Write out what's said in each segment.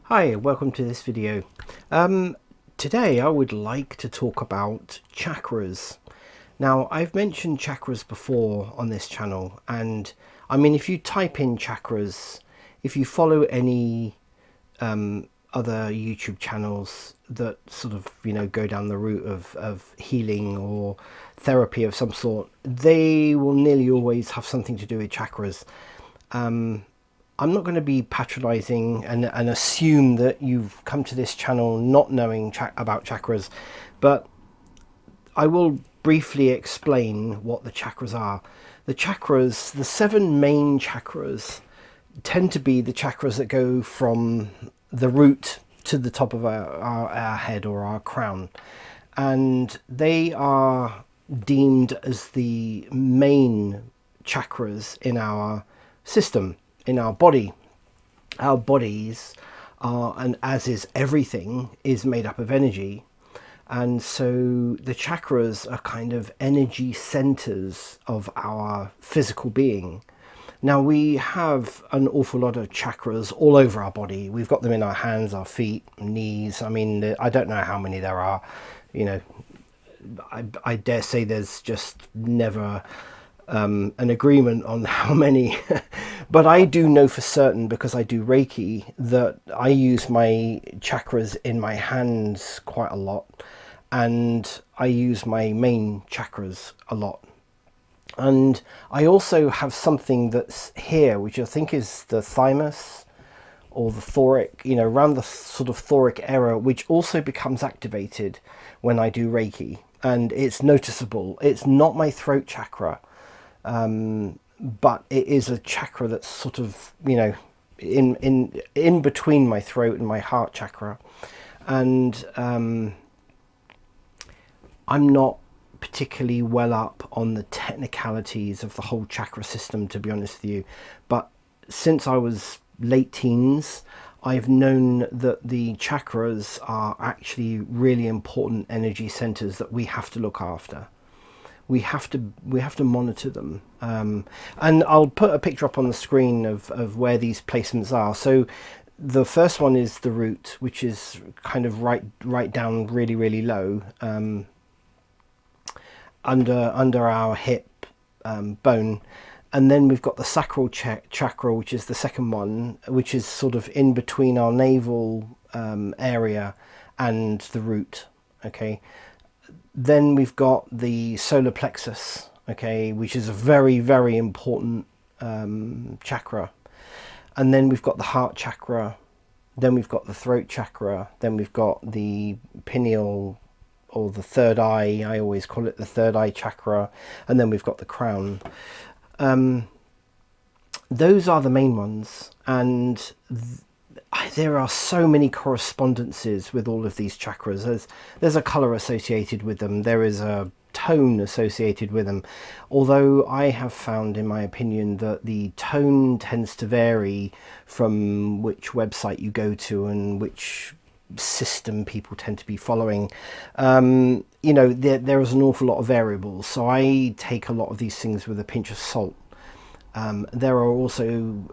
Hi, welcome to this video. Today I would like to talk about chakras. Now, I've mentioned chakras before on this channel, and I mean, if you type in chakras, if you follow any other YouTube channels that sort of, go down the route of healing or therapy of some sort, they will nearly always have something to do with chakras. I'm not going to be patronizing and assume that you've come to this channel not knowing about chakras, but I will briefly explain what the chakras are. The chakras, the seven main chakras, tend to be the chakras that go from the root to the top of our head or our crown. And they are deemed as the main chakras in our system, in our body. Our bodies are, and as is everything, is made up of energy. And so the chakras are kind of energy centers of our physical being. Now, we have an awful lot of chakras all over our body. We've got them in our hands, our feet, knees. I mean, I don't know how many there are. You know, I dare say there's just never an agreement on how many. But I do know for certain, because I do Reiki, that I use my chakras in my hands quite a lot. And I use my main chakras a lot. And I also have something that's here, which I think is the thymus or the thoric, around the sort of thoric area, which also becomes activated when I do Reiki. And it's noticeable. It's not my throat chakra, but it is a chakra that's sort of, in between my throat and my heart chakra. And I'm not particularly well up on the technicalities of the whole chakra system, to be honest with you, but since I was late teens, I've known that the chakras are actually really important energy centers that we have to look after. We have to monitor them, and I'll put a picture up on the screen of where these placements are. So the first one is the root, which is kind of right down really low, under our hip bone. And then we've got the sacral chakra, which is the second one, which is sort of in between our navel area and the root. Okay. Then we've got the solar plexus, okay, which is a very important chakra. And then we've got the heart chakra. Then we've got the throat chakra. Then we've got the pineal, or the third eye. I always call it the third eye chakra. And then we've got the crown. Those are the main ones. And there are so many correspondences with all of these chakras. There's a color associated with them. There is a tone associated with them. Although I have found, in my opinion, that the tone tends to vary from which website you go to and which system people tend to be following. There is an awful lot of variables. So I take a lot of these things with a pinch of salt. There are also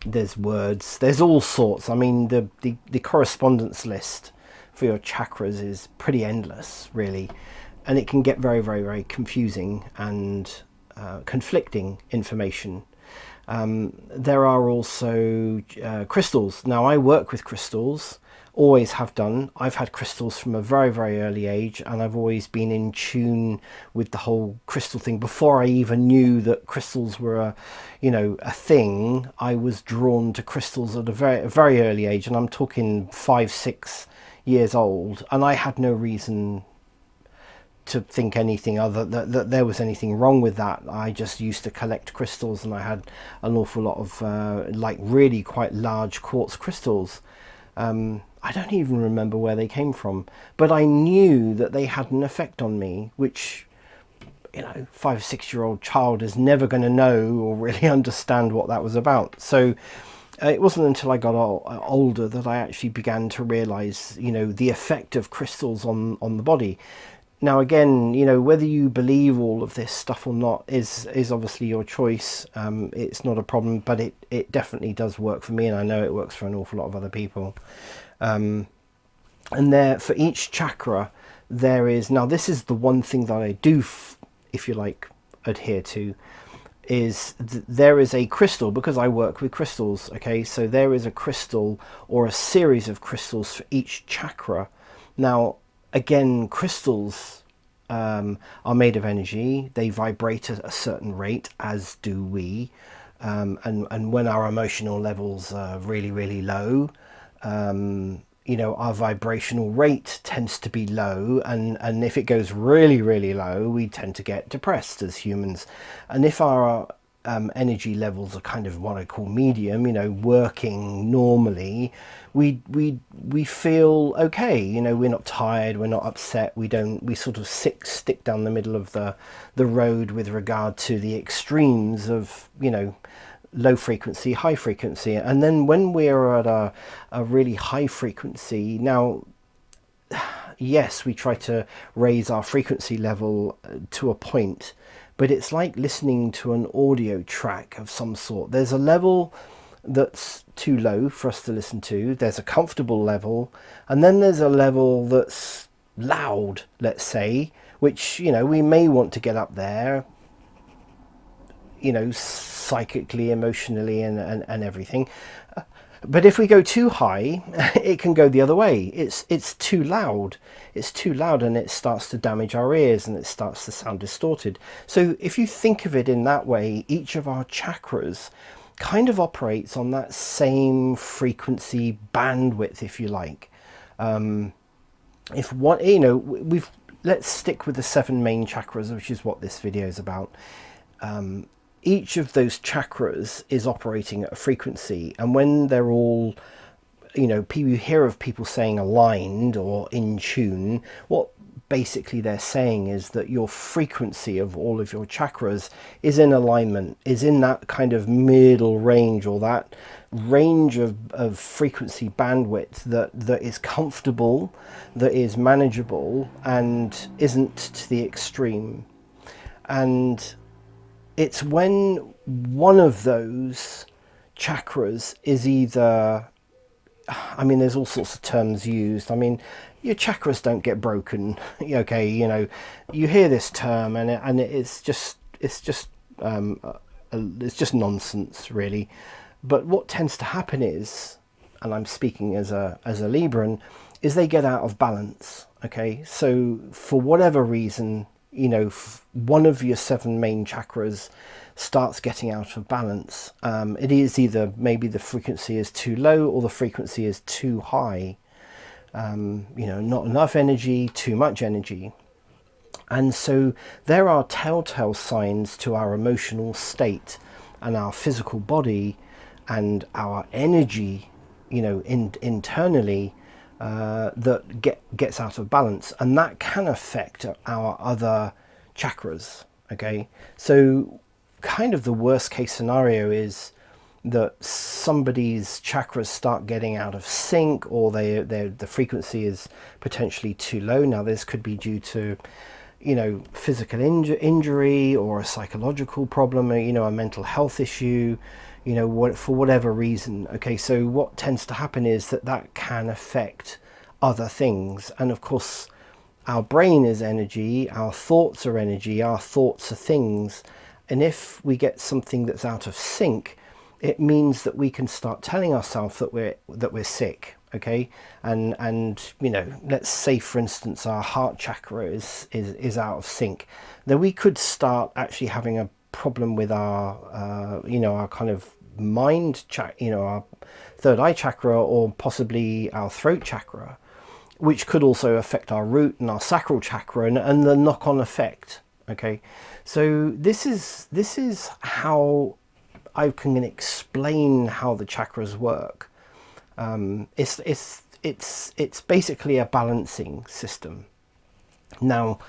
there's words, there's all sorts. I mean, the correspondence list for your chakras is pretty endless, really, and it can get very confusing and conflicting information. There are also crystals. Now, I work with crystals, always have done. I've had crystals from a very early age, and I've always been in tune with the whole crystal thing. Before I even knew that crystals were a thing, I was drawn to crystals at a very early age, and I'm talking 5-6 years old, and I had no reason to think anything other that there was anything wrong with that. I just used to collect crystals, and I had an awful lot of really quite large quartz crystals. I don't even remember where they came from, but I knew that they had an effect on me, which 5-6-year-old child is never going to know or really understand what that was about. So it wasn't until I got older that I actually began to realize the effect of crystals on the body. Now again, you know, whether you believe all of this stuff or not is obviously your choice. It's not a problem, but it definitely does work for me, and I know it works for an awful lot of other people. And there, for each chakra, there is, now this is the one thing that I do, if you like, adhere to, is there is a crystal, because I work with crystals. Okay, so there is a crystal or a series of crystals for each chakra. Now again, crystals are made of energy. They vibrate at a certain rate, as do we. And when our emotional levels are really, really low, you know, our vibrational rate tends to be low, and if it goes really, really low, we tend to get depressed as humans. And if our energy levels are kind of what I call medium, you know, working normally, we feel okay. You know, we're not tired, we're not upset, we sort of stick down the middle of the road with regard to the extremes of, you know, low frequency, high frequency. And then when we're at a really high frequency, now yes, we try to raise our frequency level to a point, but it's like listening to an audio track of some sort. There's a level that's too low for us to listen to, there's a comfortable level, and then there's a level that's loud, let's say, which, you know, we may want to get up there, you know, psychically, emotionally, and everything. But if we go too high, it can go the other way. It's too loud. It's too loud, and it starts to damage our ears, and it starts to sound distorted. So if you think of it in that way, each of our chakras kind of operates on that same frequency bandwidth, if you like. If one, you know, let's stick with the 7 main chakras, which is what this video is about. Each of those chakras is operating at a frequency, and when they're all, you know, you hear of people saying aligned or in tune, what basically they're saying is that your frequency of all of your chakras is in alignment, is in that kind of middle range, or that range of frequency bandwidth that is comfortable, that is manageable, and isn't to the extreme. And it's when one of those chakras is either, I mean, there's all sorts of terms used. I mean, your chakras don't get broken. Okay, you know, you hear this term, and it's just nonsense, really. But what tends to happen is, and I'm speaking as a Libran, is they get out of balance. Okay, so for whatever reason, you know, one of your 7 main chakras starts getting out of balance. It is either maybe the frequency is too low or the frequency is too high. You know, not enough energy, too much energy. And so there are telltale signs to our emotional state and our physical body and our energy, you know, internally, that gets out of balance, and that can affect our other chakras. Okay, so kind of the worst case scenario is that somebody's chakras start getting out of sync, or the frequency is potentially too low. Now this could be due to, you know, physical injury or a psychological problem, or, you know, a mental health issue, you know, for whatever reason. Okay, so what tends to happen is that can affect other things. And of course, our brain is energy, our thoughts are energy, our thoughts are things. And if we get something that's out of sync, it means that we can start telling ourselves that we're sick. Okay, and you know, let's say for instance our heart chakra is out of sync, then we could start actually having a problem with our you know, our kind of mind you know, our third eye chakra, or possibly our throat chakra, which could also affect our root and our sacral chakra, and the knock-on effect. Okay, so this is how I can explain how the chakras work. It's basically a balancing system. Now,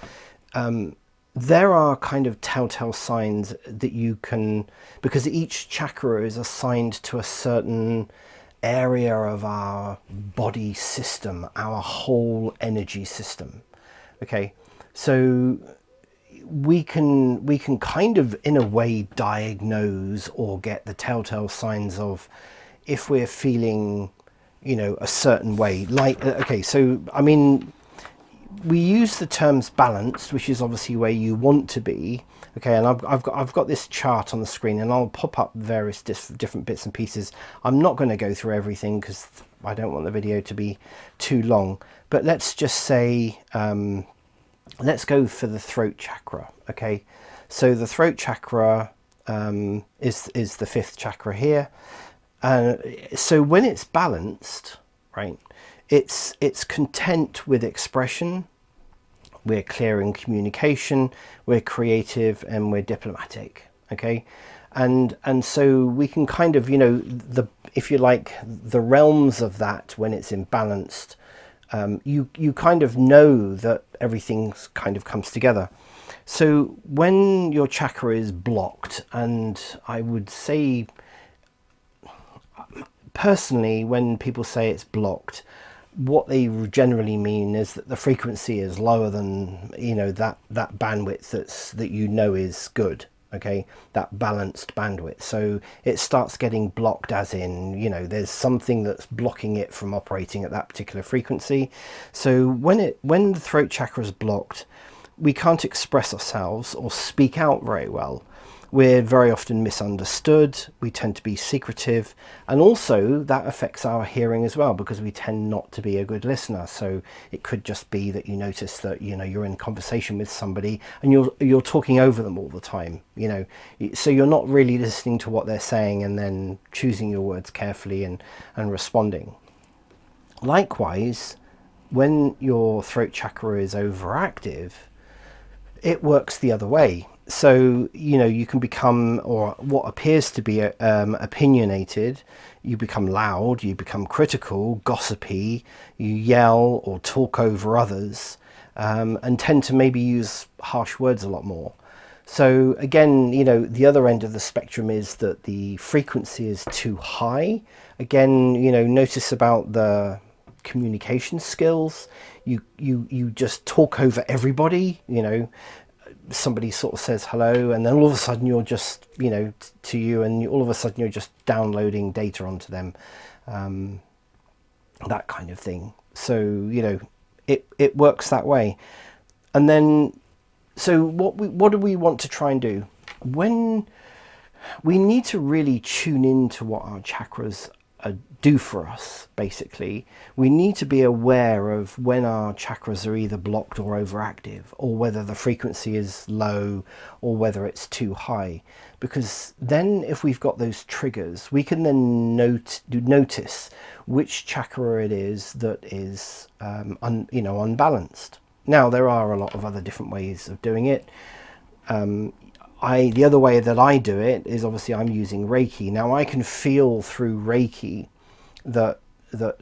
there are kind of telltale signs that you can, because each chakra is assigned to a certain area of our body system, our whole energy system. Okay, So we can kind of in a way diagnose or get the telltale signs of if we're feeling, you know, a certain way. Like, okay, so I mean, we use the terms balanced, which is obviously where you want to be. Okay, and I've got this chart on the screen, and I'll pop up various different bits and pieces. I'm not going to go through everything because I don't want the video to be too long. But let's just say, let's go for the throat chakra. Okay, so the throat chakra is the fifth chakra here. So when it's balanced, right, it's content with expression. We're clear in communication, we're creative, and we're diplomatic. Okay, and so we can kind of, you know, if you like, the realms of that when it's imbalanced. You kind of know that everything's kind of comes together. So when your chakra is blocked, and I would say personally, when people say it's blocked, what they generally mean is that the frequency is lower than, you know, that bandwidth that you know is good. Okay, that balanced bandwidth. So it starts getting blocked, as in, you know, there's something that's blocking it from operating at that particular frequency. So when the throat chakra is blocked, we can't express ourselves or speak out very well. We're very often misunderstood, we tend to be secretive, and also that affects our hearing as well, because we tend not to be a good listener. So it could just be that you notice that, you know, you're in conversation with somebody and you're talking over them all the time, you know, so you're not really listening to what they're saying and then choosing your words carefully and responding. Likewise, when your throat chakra is overactive, it works the other way. So, you know, you can become, or what appears to be opinionated, you become loud, you become critical, gossipy, you yell or talk over others, and tend to maybe use harsh words a lot more. So again, you know, the other end of the spectrum is that the frequency is too high. Again, you know, notice about the communication skills. You just talk over everybody, you know. Somebody sort of says hello, and then all of a sudden you're just, you know, to you, and all of a sudden you're just downloading data onto them, that kind of thing. So, you know, it works that way. And then, so what do we want to try and do? When we need to really tune into what our chakras do for us, basically. We need to be aware of when our chakras are either blocked or overactive, or whether the frequency is low or whether it's too high. Because then if we've got those triggers, we can then notice which chakra it is that is unbalanced. Now, there are a lot of other different ways of doing it. The other way that I do it is, obviously, I'm using Reiki. Now, I can feel through Reiki that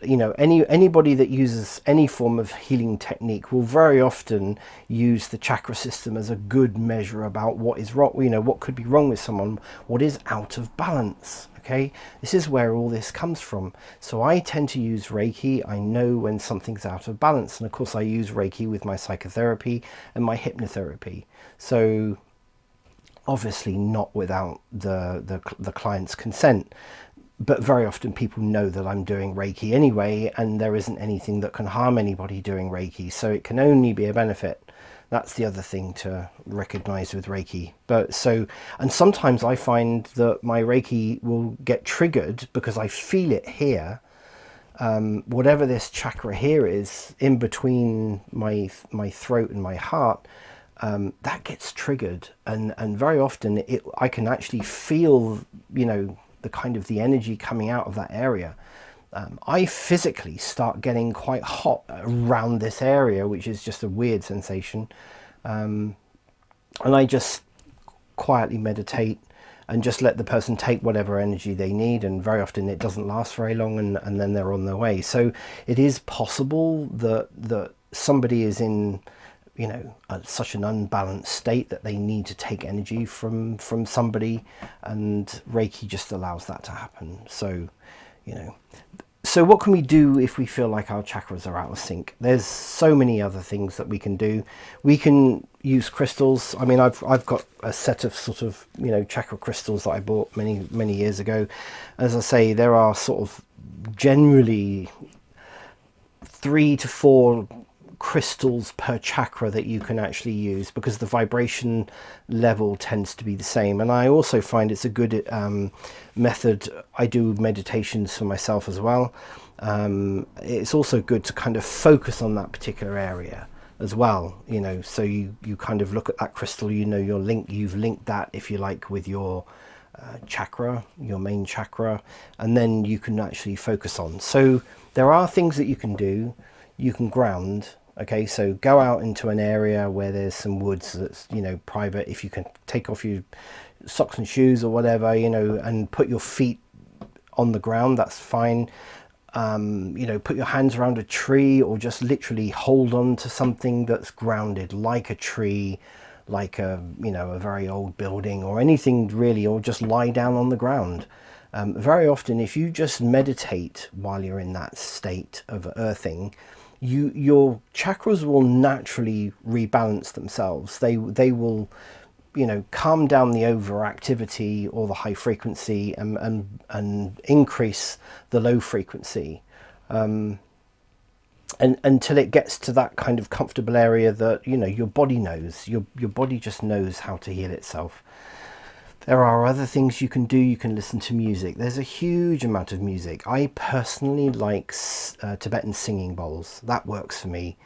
you know, anybody that uses any form of healing technique will very often use the chakra system as a good measure about what is wrong, you know, what could be wrong with someone, what is out of balance. Okay, this is where all this comes from. So I tend to use Reiki. I know when something's out of balance, and of course I use Reiki with my psychotherapy and my hypnotherapy. So obviously not without the client's consent, but very often people know that I'm doing Reiki anyway, and there isn't anything that can harm anybody doing Reiki, so it can only be a benefit. That's the other thing to recognize with Reiki. And sometimes I find that my Reiki will get triggered because I feel it here. Whatever this chakra here is in between my throat and my heart, that gets triggered, and very often I can actually feel, you know, the kind of the energy coming out of that area. I physically start getting quite hot around this area, which is just a weird sensation, and I just quietly meditate and just let the person take whatever energy they need, and very often it doesn't last very long, and then they're on their way. So it is possible that somebody is in, you know, such an unbalanced state that they need to take energy from somebody, and Reiki just allows that to happen. So, you know, So what can we do if we feel like our chakras are out of sync? There's so many other things that we can do. We can use crystals. I mean, I've got a set of sort of, you know, chakra crystals that I bought many years ago. As I say, there are sort of generally 3 to 4 crystals per chakra that you can actually use, because the vibration level tends to be the same. And I also find it's a good method. I do meditations for myself as well. It's also good to kind of focus on that particular area as well, you know, so you kind of look at that crystal, you know, you've linked that, if you like, with your chakra, your main chakra, and then you can actually focus on. So there are things that you can do. You can ground. Okay, so go out into an area where there's some woods that's, you know, private. If you can take off your socks and shoes or whatever, you know, and put your feet on the ground, that's fine. You know, put your hands around a tree, or just literally hold on to something that's grounded, like a tree, like a, you know, a very old building or anything really, or just lie down on the ground. Very often, if you just meditate while you're in that state of earthing, your chakras will naturally rebalance themselves. They will, you know, calm down the overactivity or the high frequency, and increase the low frequency, and until it gets to that kind of comfortable area that, you know, your body knows. Your body just knows how to heal itself. There are other things you can do. You can listen to music. There's a huge amount of music. I personally like Tibetan singing bowls. That works for me.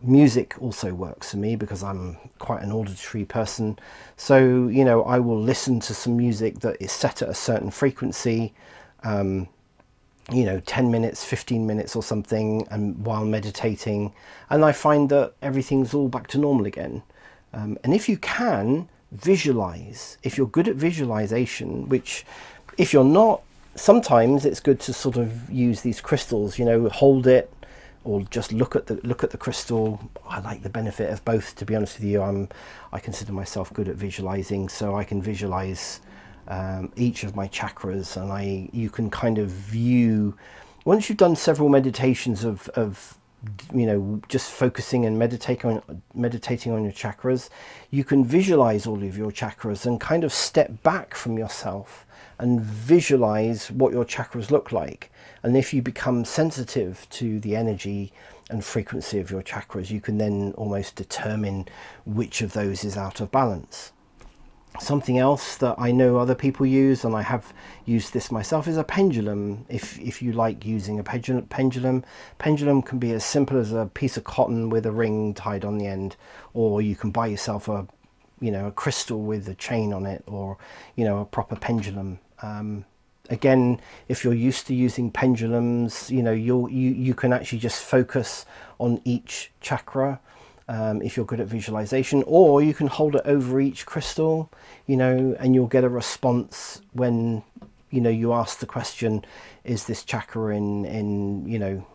Music also works for me because I'm quite an auditory person. So, you know, I will listen to some music that is set at a certain frequency, you know, 10 minutes, 15 minutes or something, and while meditating. And I find that everything's all back to normal again. And if you can, visualize. If you're good at visualization, which if you're not, sometimes it's good to sort of use these crystals, you know, hold it, or just look at the crystal. I like the benefit of both, to be honest with you. I consider myself good at visualizing, so I can visualize each of my chakras, and you can kind of view, once you've done several meditations of you know, just focusing and meditating on your chakras, you can visualize all of your chakras and kind of step back from yourself and visualize what your chakras look like. And if you become sensitive to the energy and frequency of your chakras, you can then almost determine which of those is out of balance. Something else that I know other people use, and I have used this myself, is a pendulum. If you like using a pendulum can be as simple as a piece of cotton with a ring tied on the end, or you can buy yourself a crystal with a chain on it, or, you know, a proper pendulum. Again, if you're used to using pendulums, you know, you can actually just focus on each chakra. If you're good at visualization, or you can hold it over each crystal, you know, and you'll get a response when, you know, you ask the question, is this chakra in you know,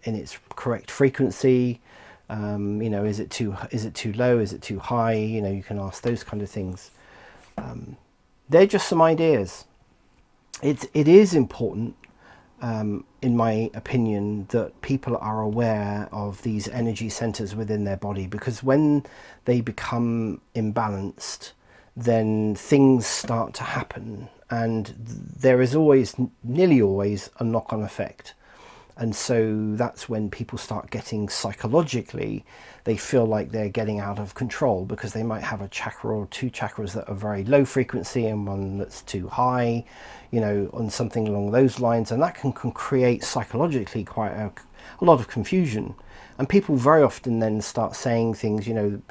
in its correct frequency? You know, is it too low? Is it too high? You know, you can ask those kind of things. They're just some ideas. It is important, in my opinion, that people are aware of these energy centers within their body, because when they become imbalanced, then things start to happen, and there is nearly always a knock-on effect. And so that's when people start getting, psychologically, they feel like they're getting out of control, because they might have a chakra or 2 chakras that are very low frequency and one that's too high, you know, on something along those lines. And that can create psychologically quite a lot of confusion. And people very often then start saying things, you know,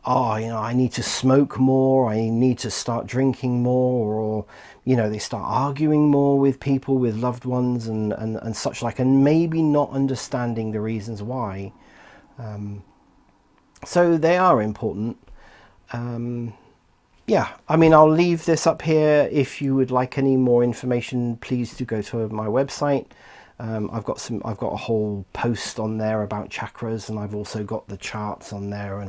oh, you know, I need to smoke more, I need to start drinking more, or, you know, they start arguing more with people, with loved ones, and such like, and maybe not understanding the reasons why. So they are important. Yeah, I mean, I'll leave this up here. If you would like any more information, please do go to my website. I've got a whole post on there about chakras, and I've also got the charts on there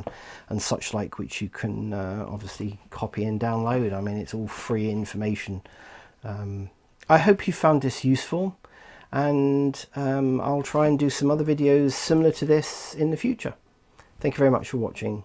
and such like, which you can obviously copy and download. I mean, it's all free information. I hope you found this useful, and I'll try and do some other videos similar to this in the future. Thank you very much for watching.